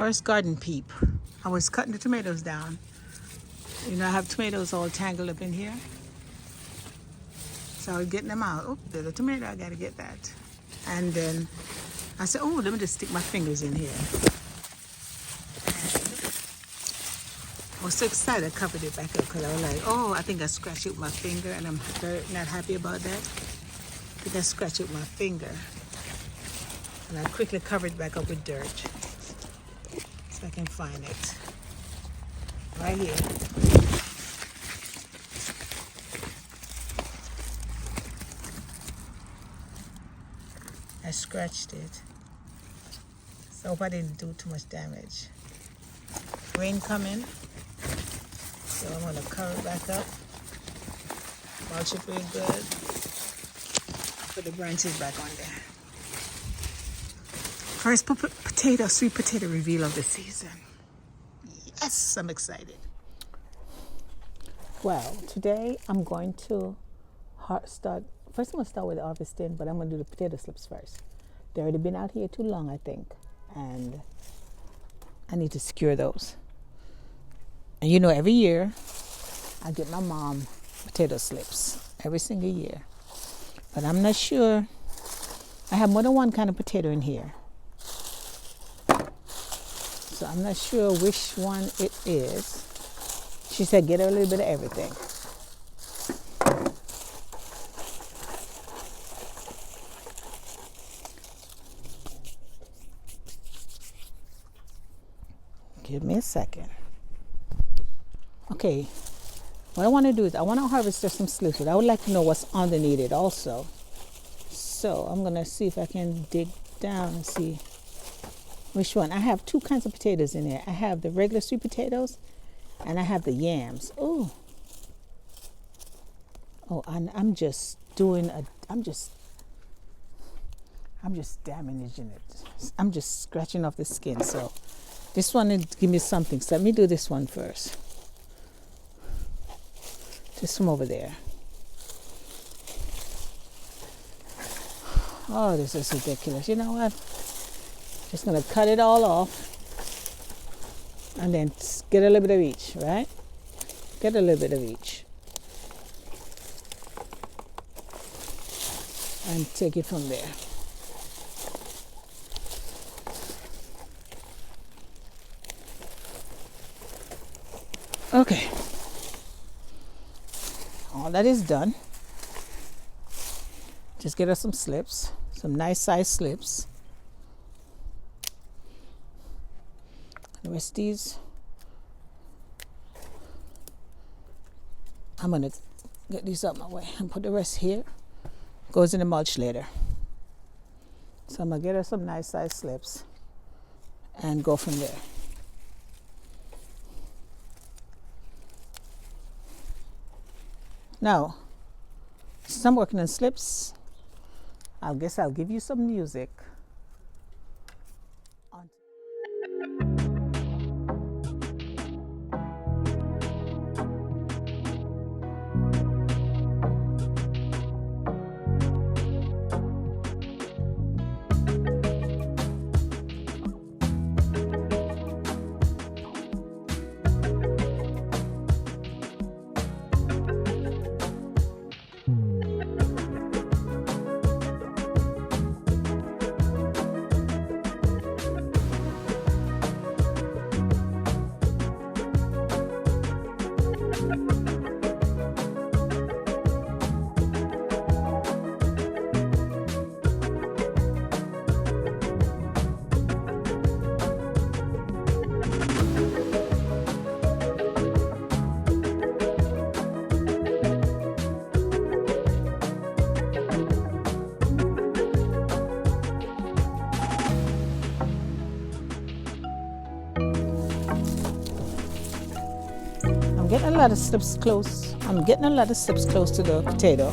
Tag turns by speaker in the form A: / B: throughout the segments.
A: First garden peep. I was cutting the tomatoes down. You know, I have tomatoes all tangled up in here. So I was getting them out. Oh, there's a tomato, I gotta get that. And then I said, oh, let me just stick my fingers in here. I was so excited I covered it back up because I was like, oh, I think I scratched it with my finger and I'm very not happy about that. I think I scratched it with my finger. And I quickly covered it back up with dirt so I can find it. Right here. I scratched it. So I hope I didn't do too much damage. Rain coming. So I'm going to cover it back up. Mulch it real good. Put the branches back on there. First potato, sweet potato reveal of the season. Yes, I'm excited. Well, today I'm going to start. First I'm going to start with the harvesting, but I'm going to do the potato slips first. They've already been out here too long, I think. And I need to secure those. And you know, every year I get my mom potato slips. Every single year. But I'm not sure. I have more than one kind of potato in here. So I'm not sure which one it is. She said get a little bit of everything. Give me a second. Okay, what I want to do is I want to harvest just some slips, but I would like to know what's underneath it also. So I'm going to see if I can dig down and see which one. I have two kinds of potatoes in there. I have the regular sweet potatoes and I have the yams. Oh, I'm just damaging it. I'm just scratching off the skin. So this one will give me something. So let me do this one first. Just from over there. Oh, this is ridiculous. You know what? Just gonna cut it all off and then get a little bit of each, right? Get a little bit of each. And take it from there. Okay. All that is done. Just get us some slips, some nice size slips. The rest of these, I'm gonna get these out my way and put the rest here. Goes in the mulch later. So I'm gonna get her some nice size slips and go from there. Now, since I'm working on slips, I guess I'll give you some music. Getting a lot of slips close. I'm getting a lot of slips close to the potato.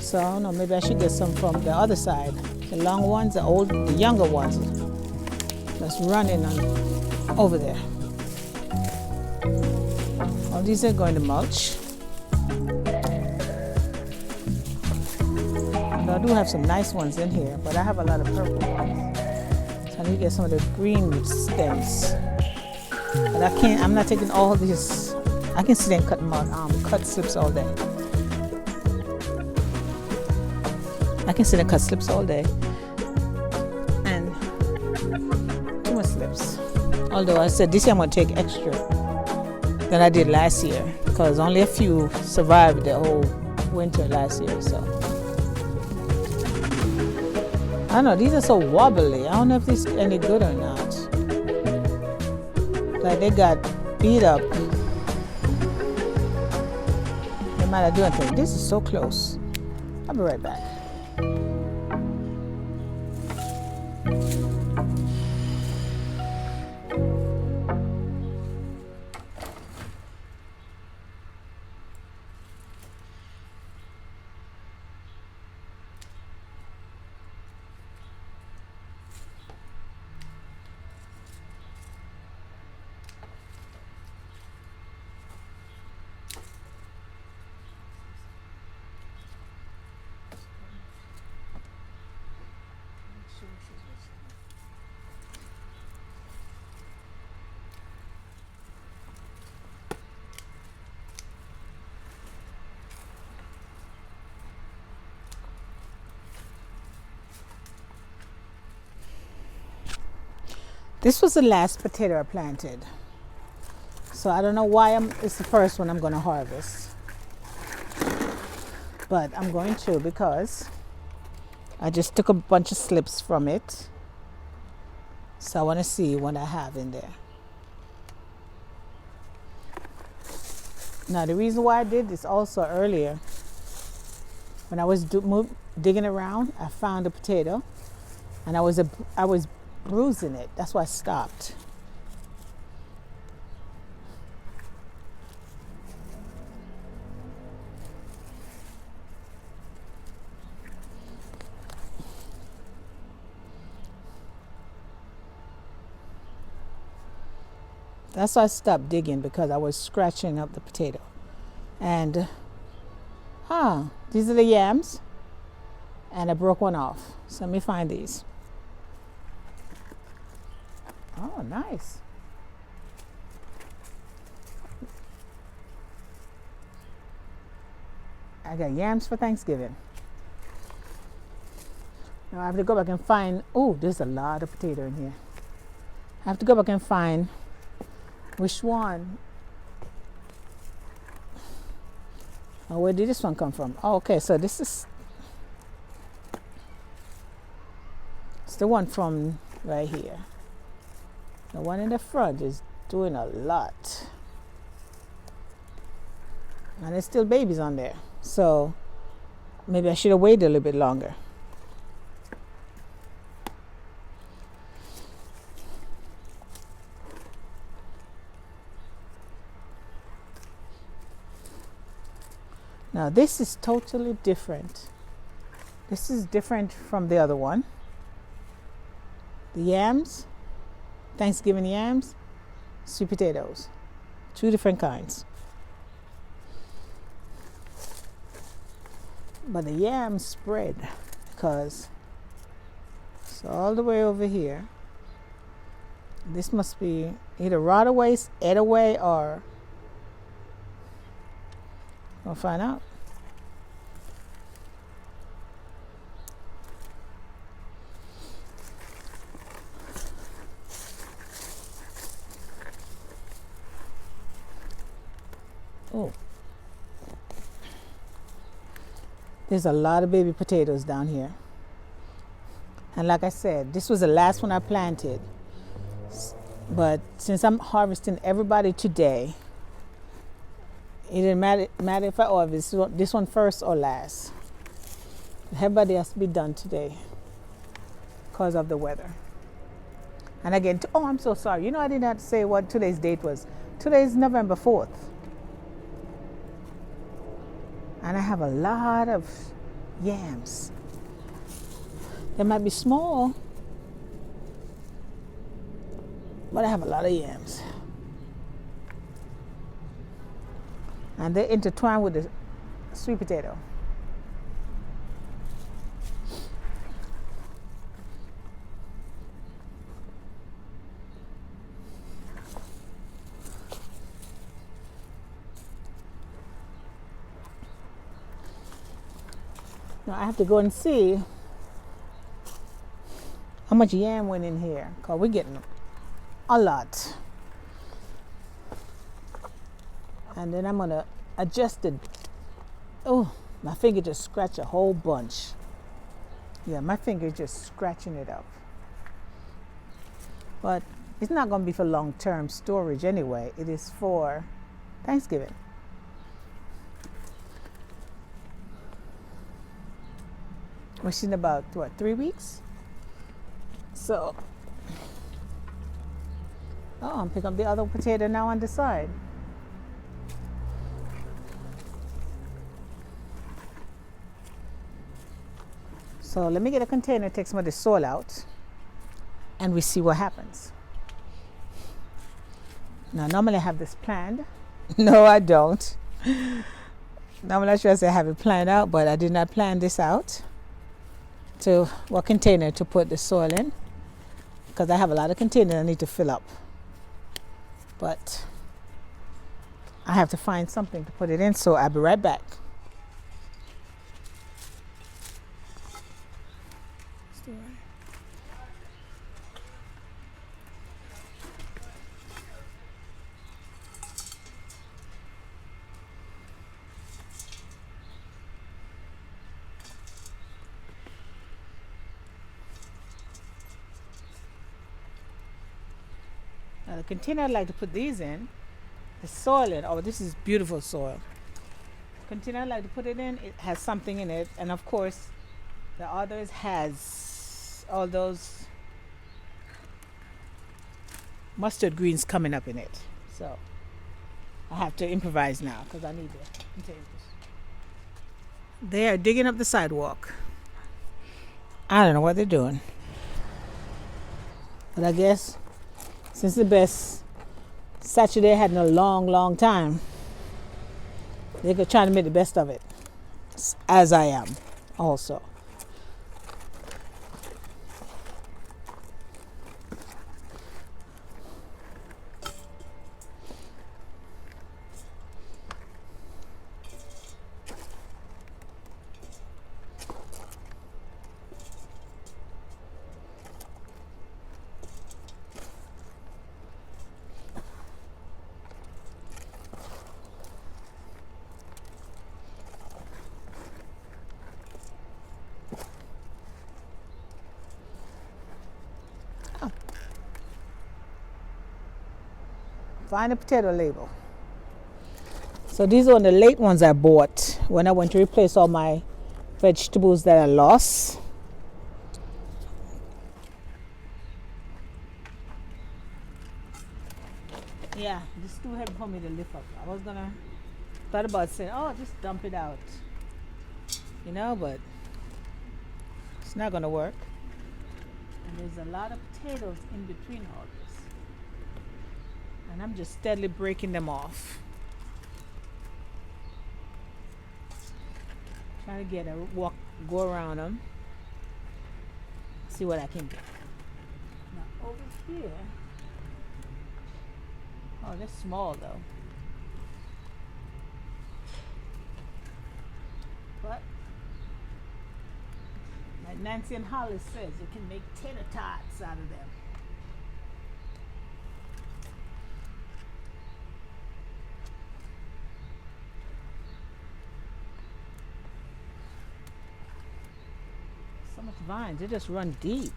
A: So I don't know, maybe I should get some from the other side. The long ones, the younger ones. That's running on over there. All these are going to mulch. And I do have some nice ones in here, but I have a lot of purple ones. So I need to get some of the green stems. But I'm not taking all these. I can sit and cut them out, cut slips all day. I can sit and cut slips all day. And too much slips. Although I said this year I'm going to take extra than I did last year, because only a few survived the whole winter last year. So I don't know, these are so wobbly. I don't know if this is any good or not. Like they got beat up. No matter do anything. This is so close. I'll be right back. This was the last potato I planted. So I don't know why it's the first one I'm going to harvest. But I'm going to, because I just took a bunch of slips from it. So I want to see what I have in there. Now the reason why I did this also earlier, when I was digging around, I found a potato and I was bruising it. That's why I stopped. That's why I stopped digging, because I was scratching up the potato. And these are the yams, and I broke one off. So let me find these. Oh, nice. I got yams for Thanksgiving. Now I have to go back and find, oh, there's a lot of potato in here. I have to go back and find which one. Oh, where did this one come from? Oh, okay, so this is, it's the one from right here. The one in the front is doing a lot. And there's still babies on there. So maybe I should have waited a little bit longer. Now this is totally different. This is different from the other one. The yams, Thanksgiving yams, sweet potatoes, 2 different kinds. But the yams spread because it's all the way over here. This must be either rot away, ate away, or we'll find out. Oh, there's a lot of baby potatoes down here. And like I said, this was the last one I planted. But since I'm harvesting everybody today, it didn't matter if I harvest this one first or last. Everybody has to be done today because of the weather. And again, oh, I'm so sorry. You know, I didn't have to say what today's date was. Today's November 4th. And I have a lot of yams. They might be small, but I have a lot of yams. And they intertwine with the sweet potato. Now I have to go and see how much yam went in here, because we're getting a lot. And then I'm gonna adjust it. Oh, my finger just scratched a whole bunch. Yeah, my finger just scratching it up. But it's not gonna be for long-term storage anyway. It is for Thanksgiving. Which in about, what, 3 weeks? So, oh, I'm picking up the other potato now on the side. So let me get a container, take some of the soil out, and we see what happens. Now, normally I have this planned. No, I don't. Normally I should say I have it planned out, but I did not plan this out to what container to put the soil in, because I have a lot of containers I need to fill up. But I have to find something to put it in, so I'll be right back. Now the container I'd like to put these in, the soil in, oh, this is beautiful soil. The container I'd like to put it in, it has something in it, and of course the others has all those mustard greens coming up in it. So I have to improvise now because I need the containers. They are digging up the sidewalk. I don't know what they're doing, but I guess since the best Saturday had in a long, long time, they could try to make the best of it, as I am also. Find a potato label. So these are the late ones I bought when I went to replace all my vegetables that I lost. Yeah, this is too heavy for me to lift up. I was gonna thought about saying, oh, just dump it out, you know, but it's not gonna work. And there's a lot of potatoes in between all this, and I'm just steadily breaking them off. Trying to get a walk, go around them, see what I can get. Now over here, oh, they're small though. But like Nancy and Hollis says, you can make tater tots out of them. So much vines, they just run deep.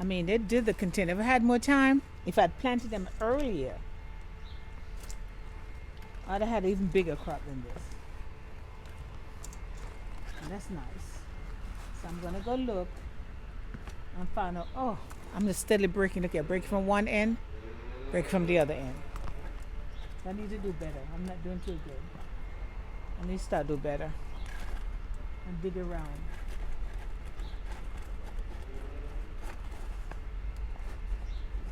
A: I mean, they did the container. If I had more time, if I'd planted them earlier, I'd have had an even bigger crop than this. And that's nice. So I'm gonna go look and find out. Oh, I'm just steadily breaking. Okay, break from one end, break from the other end. I need to do better. I'm not doing too good. I need to start do better and dig around.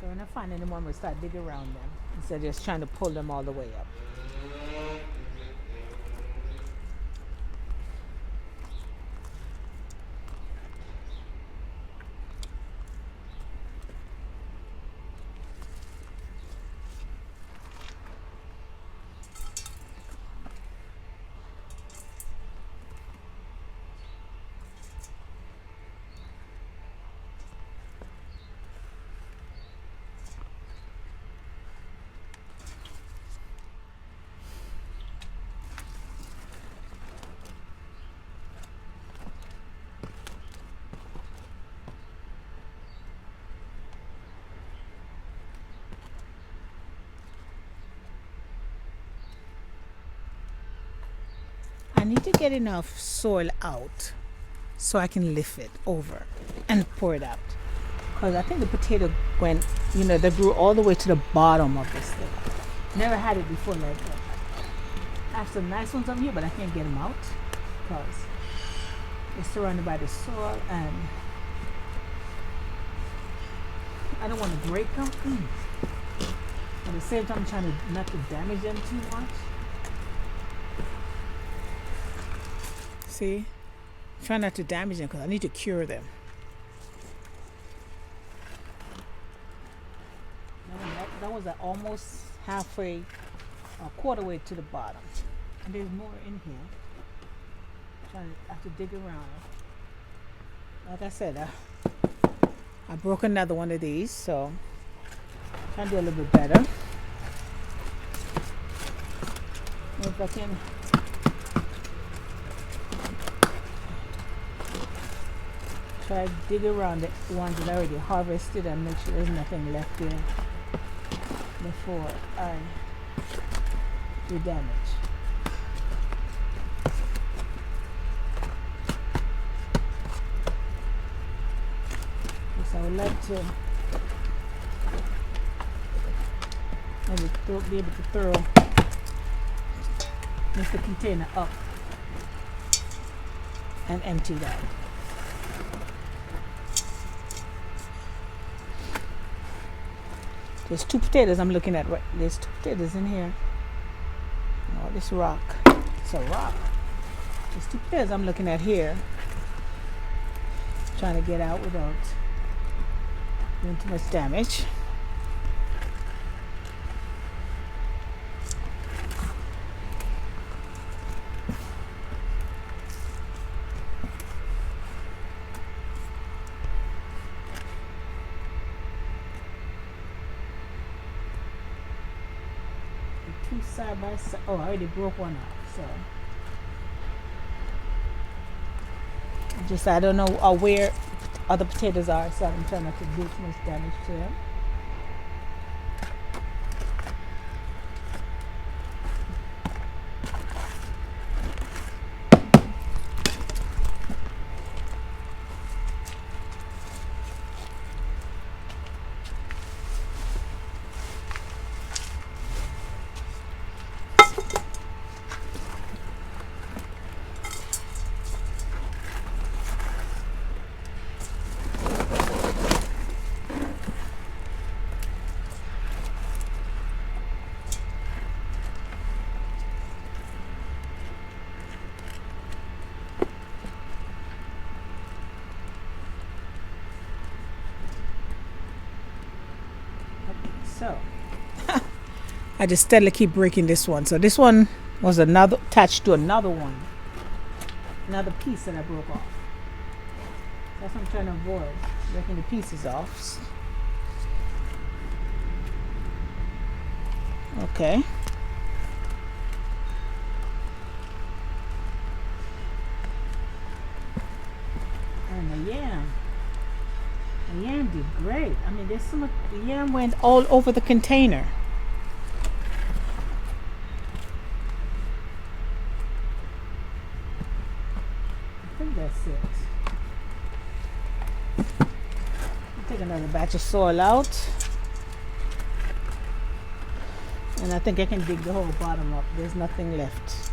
A: So when I find any more, I'm gonna start digging around them instead of just trying to pull them all the way up. need to get enough soil out so I can lift it over and pour it out. Because I think the potato went, they grew all the way to the bottom of this thing. Never had it before like that. I have some nice ones up here, but I can't get them out because they're surrounded by the soil and I don't want to break them. At the same time, I'm trying to not to damage them too much. See? Try not to damage them because I need to cure them. That was almost halfway, a quarter way to the bottom. And there's more in here. I have to dig around. Like I said, I broke another one of these, so I'm trying to do a little bit better. If I can try to dig around the ones that I already harvested and make sure there's nothing left there before I do damage. Yes, I would like to maybe be able to throw the container up and empty that. There's two potatoes I'm looking at. There's two potatoes in here. Oh, this rock. It's a rock. There's two potatoes I'm looking at here. Trying to get out without doing too much damage. Two side by side. Oh, I already broke one off, so I don't know where other potatoes are, so I'm trying not to do too much damage to them. So I just steadily keep breaking this one. So this one was attached to another piece that I broke off. That's what I'm trying to avoid, breaking the pieces off. Okay. And the yam. The yam did great. I mean, the yam went all over the container. I think that's it. I'll take another batch of soil out. And I think I can dig the whole bottom up. There's nothing left.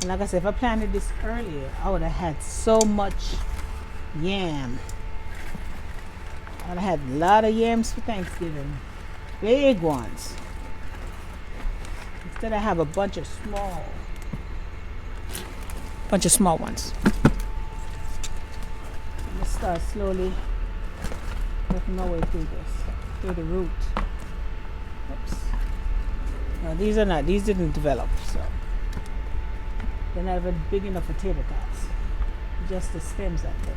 A: And like I said, if I planted this earlier, I would have had so much yam. I'd have had a lot of yams for Thanksgiving. Big ones. Instead I have a bunch of small ones. Let's start slowly working my way through this, through the root. Oops. No, these didn't develop, so they're not even big enough for potato tots. Just the stems, I think.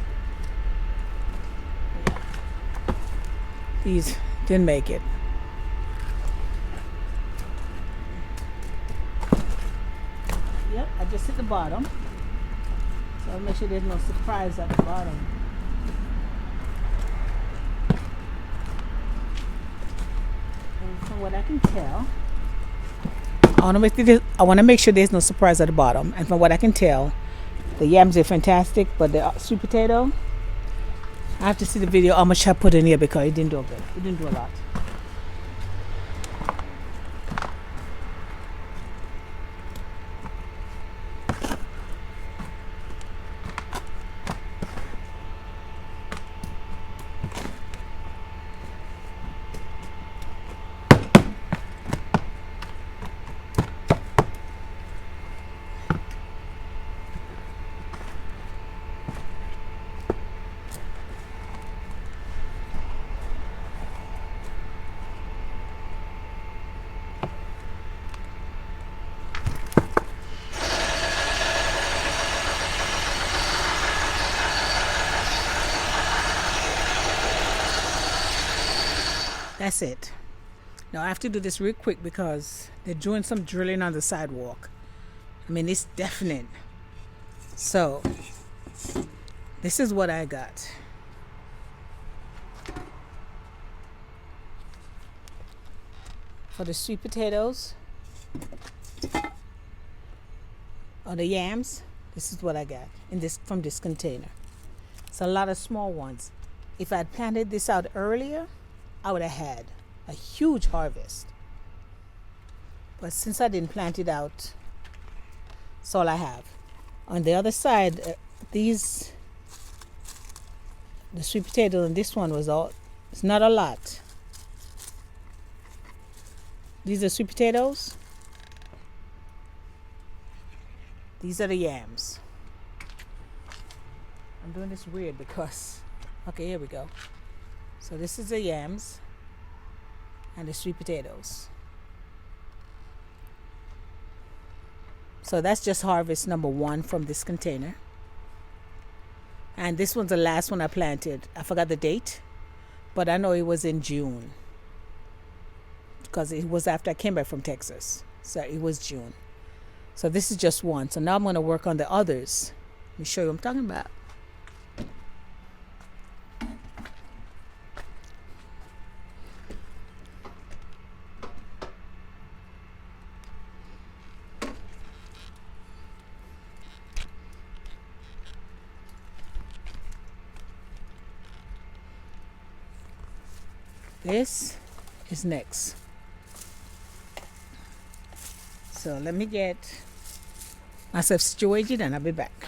A: Yeah. These didn't make it. Yep, I just hit the bottom. So I'll make sure there's no surprise at the bottom. And from what I can tell, I want to make sure there's no surprise at the bottom. And from what I can tell, the yams are fantastic, but the sweet potato, I have to see the video how much I put in here because it didn't do good. It didn't do a lot. That's it. Now I have to do this real quick because they're doing some drilling on the sidewalk. I mean, it's definite. So this is what I got. For the sweet potatoes or the yams, this is what I got in this from this container. It's a lot of small ones. If I'd planted this out earlier, I would have had a huge harvest. But since I didn't plant it out, that's all I have. On the other side, the sweet potato and this one was all, it's not a lot. These are sweet potatoes. These are the yams. I'm doing this weird because, okay, here we go. So this is the yams and the sweet potatoes. So that's just harvest number 1 from this container. And this one's the last one I planted. I forgot the date, but I know it was in June because it was after I came back from Texas. So it was June. So this is just one. So now I'm going to work on the others. Let me show you what I'm talking about. This is next. So let me get myself situated and I'll be back.